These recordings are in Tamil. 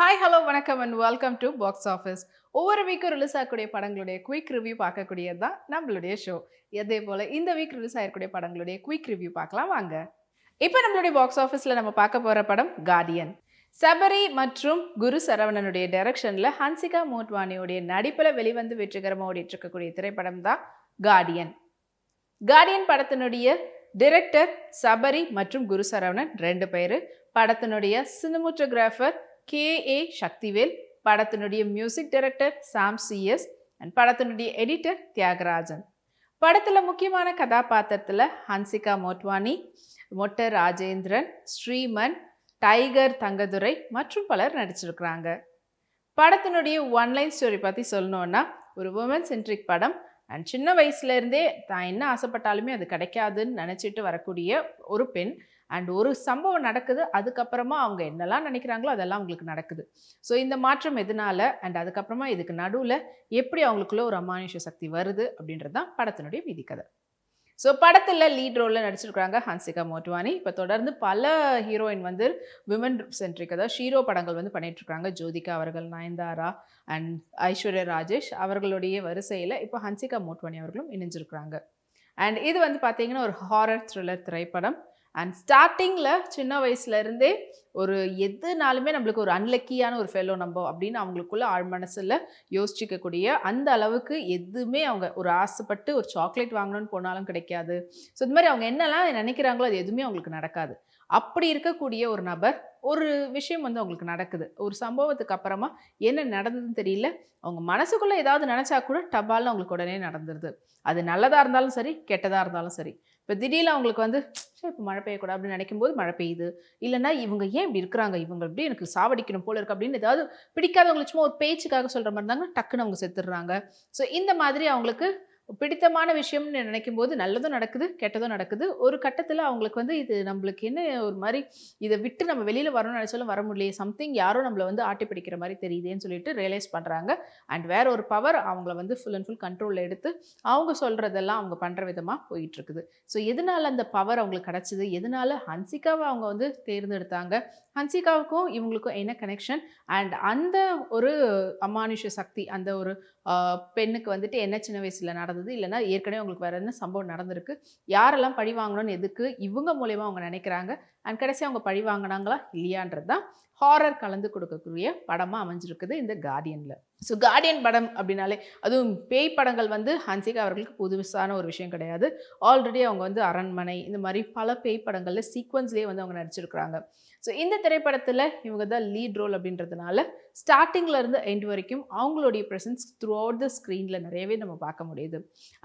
ஹாய் ஹலோ வணக்கம் and welcome to box office. ஒவ்வொரு வீக்கும் ரிலீஸ் ஆகக்கூடிய படங்களுடைய குயிக் ரிவ்யூ பார்க்கக்கூடியது தான் நம்மளுடைய ஷோ. அதே போல் இந்த வீக் ரிலீஸ் ஆகக்கூடிய படங்களுடைய குயிக் ரிவ்யூ பார்க்கலாம் வாங்க. இப்போ நம்மளுடைய பாக்ஸ் ஆஃபீஸில் நம்ம பார்க்க போகிற படம் கார்டியன். சபரி மற்றும் குரு சரவணனுடைய டைரக்ஷனில் ஹன்சிகா மோட்வானியோடைய நடிப்பில் வெளிவந்து வெற்றிகரமாக ஓடிட்டு இருக்கக்கூடிய திரைப்படம் தான் கார்டியன். கார்டியன் படத்தினுடைய டிரெக்டர் சபரி மற்றும் குரு சரவணன் 2 பேர். படத்தினுடைய சினிமோட்டோகிராஃபர் K.A. சக்திவேல், படத்தினுடைய music director Sam CS and படத்தினுடைய எடிட்டர் தியாகராஜன். படத்தில் முக்கியமான கதாபாத்திரத்தில் ஹன்சிகா மோட்வானி, மொட்ட ராஜேந்திரன், ஸ்ரீமன், டைகர் தங்கதுரை மற்றும் பலர் நடிச்சிருக்கிறாங்க. படத்தினுடைய ஒன்லைன் ஸ்டோரி பற்றி சொல்லணுன்னா, ஒரு உமன் சென்ட்ரிக் படம் அண்ட் சின்ன வயசுலேருந்தே தான் என்ன ஆசைப்பட்டாலுமே அது கிடைக்காதுன்னு நினச்சிட்டு வரக்கூடிய ஒரு பெண் அண்ட் ஒரு சம்பவம் நடக்குது. அதுக்கப்புறமா அவங்க என்னெல்லாம் நினைக்கிறாங்களோ அதெல்லாம் அவங்களுக்கு நடக்குது. ஸோ இந்த மாற்றம் எதனால அண்ட் அதுக்கப்புறமா இதுக்கு நடுவில் எப்படி அவங்களுக்குள்ள ஒரு அமானுஷ்ய சக்தி வருது அப்படின்றது தான் படத்தினுடைய விதிக்கதை. ஸோ படத்தில் லீட் ரோலில் நடிச்சிருக்கிறாங்க ஹன்சிகா மோட்வானி. இப்போ தொடர்ந்து பல ஹீரோயின் விமன் சென்ட்ரிக், அதாவது ஷீரோ படங்கள் பண்ணிகிட்ருக்காங்க. ஜோதிகா அவர்கள், நயன்தாரா அண்ட் ஐஸ்வர்யா ராஜேஷ் அவர்களுடைய வரிசையில் இப்போ ஹன்சிகா மோட்வானி அவர்களும் இணைஞ்சிருக்கிறாங்க. அண்ட் இது பார்த்தீங்கன்னா ஒரு ஹாரர் த்ரில்லர் திரைப்படம். அண்ட் ஸ்டார்டிங்கில் சின்ன வயசுலேருந்தே ஒரு எதுனாலுமே நம்மளுக்கு ஒரு அன்லக்கியான ஒரு ஃபெல்லோ நம்ம அப்படின்னு அவங்களுக்குள்ள ஆழ் மனசில் யோசிச்சிக்கக்கூடிய அந்த அளவுக்கு எதுவுமே அவங்க ஒரு ஆசைப்பட்டு ஒரு சாக்லேட் வாங்கணும்னு போனாலும் கிடைக்காது. ஸோ இந்த மாதிரி அவங்க என்னெல்லாம் நினைக்கிறாங்களோ அது எதுவுமே அவங்களுக்கு நடக்காது. அப்படி இருக்கக்கூடிய ஒரு நபர், ஒரு விஷயம் அவங்களுக்கு நடக்குது. ஒரு சம்பவத்துக்கு அப்புறமா என்ன நடந்ததுன்னு தெரியல. அவங்க மனசுக்குள்ளே ஏதாவது நினச்சா கூட டபால்னு அவங்களுக்கு உடனே நடந்துருது. அது நல்லதாக இருந்தாலும் சரி, கெட்டதாக இருந்தாலும் சரி. இப்போ திடீர்னு அவங்களுக்கு இப்போ மழை பெய்யக்கூடாது அப்படின்னு நினைக்கும்போது மழை பெய்யுது. இல்லைன்னா இவங்க ஏன் இப்படி இருக்கிறாங்க, இவங்க இப்படி எனக்கு சாவடிக்கணும் போல இருக்குது அப்படின்னு ஏதாவது பிடிக்காதவங்களுக்கு சும்மா ஒரு பேச்சுக்காக சொல்கிற மாதிரி இருந்தாங்கன்னா டக்குன்னு அவங்க செத்துடுறாங்க. ஸோ இந்த மாதிரி அவங்களுக்கு பிடித்தமான விஷயம்னு நினைக்கும் போது நல்லதும் நடக்குது, கெட்டதும் நடக்குது. ஒரு கட்டத்தில் அவங்களுக்கு இது நம்மளுக்கு என்ன ஒரு மாதிரி இதை விட்டு நம்ம வெளியில் வரணும்னு நினச்சாலும் வர முடியலையே, சம்திங் யாரோ நம்மளை ஆட்டி பிடிக்கிற மாதிரி தெரியுதேன்னு சொல்லிட்டு ரியலைஸ் பண்ணுறாங்க. அண்ட் வேற ஒரு பவர் அவங்கள ஃபுல் அண்ட் ஃபுல் கண்ட்ரோலில் எடுத்து அவங்க சொல்கிறதெல்லாம் அவங்க பண்ணுற விதமாக போயிட்டுருக்குது. ஸோ எதனால் அந்த பவர் அவங்களுக்கு கிடச்சிது, எதனால் ஹன்சிகாவை அவங்க தேர்ந்தெடுத்தாங்க, ஹன்சிகாவுக்கும் இவங்களுக்கும் என்ன கனெக்ஷன், அண்ட் அந்த ஒரு அமானுஷ்ய சக்தி அந்த ஒரு பெண்ணுக்கு என்ன சின்ன வயசில் நடந்தது, இல்லைனா ஏற்கனவே அவங்களுக்கு வேறு என்ன சம்பவம் நடந்திருக்கு, யாரெல்லாம் பழி வாங்கணும்னு எதுக்கு இவங்க மூலயமா அவங்க நினைக்கிறாங்க, அண்ட் கடைசி அவங்க பழி வாங்கினாங்களா இல்லையான்றது தான் ஹாரர் கலந்து கொடுக்கக்கூடிய படமாக அமைஞ்சிருக்குது இந்த கார்டியனில். ஸோ கார்டியன் படம் அப்படின்னாலே அதுவும் பேய் படங்கள் ஹன்சிகா அவர்களுக்கு புதுசான ஒரு விஷயம் கிடையாது. ஆல்ரெடி அவங்க அரண்மனை இந்த மாதிரி பல பேய் படங்களில் சீக்வன்ஸ்லேயே அவங்க நடிச்சிருக்கிறாங்க. ஸோ இந்த திரைப்படத்தில் இவங்க தான் லீட் ரோல் அப்படின்றதுனால ஸ்டார்டிங்கில் இருந்து எண்ட் வரைக்கும் அவங்களுடைய ப்ரெசன்ஸ் த்ரூ அவுட் த ஸ்க்ரீனில் நிறையவே நம்ம பார்க்க முடியுது.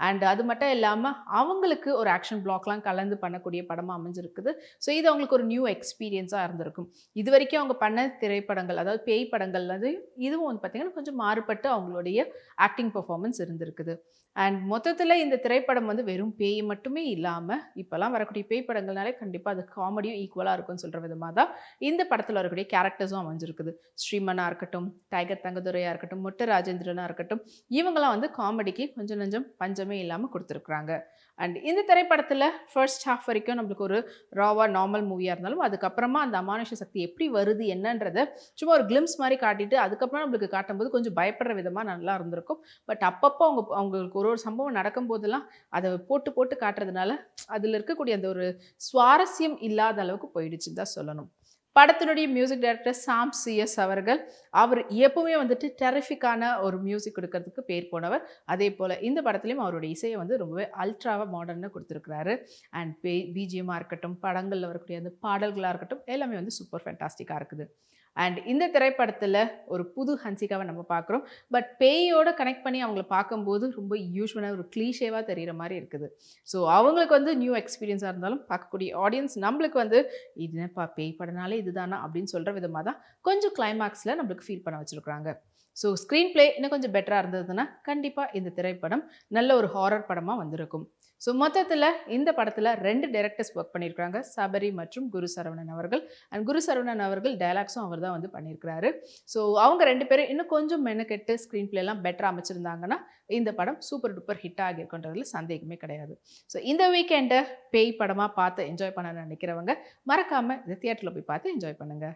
அண்ட் அது மட்டும் இல்லாமல் அவங்களுக்கு ஒரு ஆக்ஷன் பிளாக்லாம் கலந்து பண்ணக்கூடிய படமாக அமைஞ்சிருக்குது. ஸோ இது அவங்களுக்கு ஒரு நியூ எக்ஸ்பீரியன்ஸாக இருந்திருக்கும். இது வரைக்கும் அவங்க பண்ண திரைப்படங்கள், அதாவது பேய் படங்கள் இதுவும் பார்த்திங்கன்னா கொஞ்சம் மாறுபட்டு அவங்களுடைய ஆக்டிங் பெர்ஃபார்மன்ஸ் இருந்திருக்குது. அண்ட் மொத்தத்தில் இந்த திரைப்படம் வெறும் பேய் மட்டுமே இல்லாமல் இப்போல்லாம் வரக்கூடிய பேய் படங்கள்னாலே கண்டிப்பாக அது காமெடியும் ஈக்குவலாக இருக்கும்னு சொல்கிற விதமாக தான் இந்த படத்தில் வரக்கூடிய கேரக்டர்ஸும் அமைஞ்சிருக்குது. ஸ்ரீமனாக இருக்கட்டும், டைகர் தங்கதுரையாக இருக்கட்டும், மொட்ட ராஜேந்திரனாக இருக்கட்டும், இவங்களாம் காமெடிக்கு கொஞ்சம் நஞ்சம் பஞ்சமே இல்லாமல் கொடுத்துருக்குறாங்க. அண்ட் இந்த திரைப்படத்தில் ஃபர்ஸ்ட் ஹாஃப் வரைக்கும் நம்மளுக்கு ஒரு ராவாக நார்மல் மூவியாக இருந்தாலும் அதுக்கப்புறமா அந்த அமானுஷ்ய சக்தி எப்படி வருது என்னன்றதை சும்மா ஒரு கிளிம்ஸ் மாதிரி காட்டிட்டு அதுக்கப்புறம் நம்மளுக்கு காட்டும்போது கொஞ்சம் பயப்படுற விதமாக நல்லா இருந்திருக்கும். பட் அப்பப்போ அவங்களுக்கு ஒரு சம்பவம் நடக்கும்போதெல்லாம் அதை போட்டு போட்டு காட்டுறதுனால அதில் இருக்கக்கூடிய அந்த ஒரு சுவாரஸ்யம் இல்லாத அளவுக்கு போயிடுச்சுன்னு தான் சொல்லணும். படத்தினுடைய மியூசிக் டைரக்டர் சாம் CS அவர்கள், அவர் எப்பவுமே டெரிஃபிக்கான ஒரு மியூசிக் கொடுக்கறதுக்கு பேர் போனவர். அதே போல் இந்த படத்துலையும் அவருடைய இசையை ரொம்பவே அல்ட்ராவாக மாடர்னாக கொடுத்துருக்கிறாரு. அண்ட் பிஜிஎம்மாக இருக்கட்டும், படங்களில் வரக்கூடிய அந்த பாடல்களாக இருக்கட்டும், எல்லாமே சூப்பர் ஃபேண்டாஸ்டிக்காக இருக்குது. அண்ட் இந்த திரைப்படத்தில் ஒரு புது ஹன்சிகாவை நம்ம பார்க்குறோம். பட் பேயோட கனெக்ட் பண்ணி அவங்கள பார்க்கும்போது ரொம்ப யூஸ்வலாக ஒரு க்ளீஷேவாக தெரிகிற மாதிரி இருக்குது. ஸோ அவங்களுக்கு நியூ எக்ஸ்பீரியன்ஸாக இருந்தாலும் பார்க்கக்கூடிய ஆடியன்ஸ் நம்மளுக்கு இது என்னப்பா பேய் படனாலே இதுதானா அப்படின்னு சொல்கிற விதமாக தான் கொஞ்சம் கிளைமேக்ஸில் நம்மளுக்கு ஃபீல் பண்ண வச்சுருக்குறாங்க. ஸோ ஸ்க்ரீன் பிளே இன்னும் கொஞ்சம் பெட்டராக இருந்ததுன்னா கண்டிப்பாக இந்த திரைப்படம் நல்ல ஒரு ஹாரர் படமாக வந்திருக்கும். ஸோ மொத்தத்தில் இந்த படத்தில் 2 டைரக்டர்ஸ் ஒர்க் பண்ணியிருக்காங்க, சபரி மற்றும் குரு சரவணன் அவர்கள். அண்ட் குரு சரவணன் அவர்கள் டைலாக்ஸும் அவர் தான் பண்ணியிருக்கிறாரு. ஸோ அவங்க 2 பேரும் இன்னும் கொஞ்சம் மெனக்கெட்டு ஸ்க்ரீன் பிளேலாம் பெட்டராக அமைச்சிருந்தாங்கன்னா இந்த படம் சூப்பர் டூப்பர் ஹிட் ஆகியிருக்குன்றதுல சந்தேகமே கிடையாது. ஸோ இந்த வீக்கெண்டை பேய் படமாக பார்த்து என்ஜாய் பண்ண நினைக்கிறவங்க மறக்காமல் இந்த தியேட்டரில் போய் பார்த்து என்ஜாய் பண்ணுங்கள்.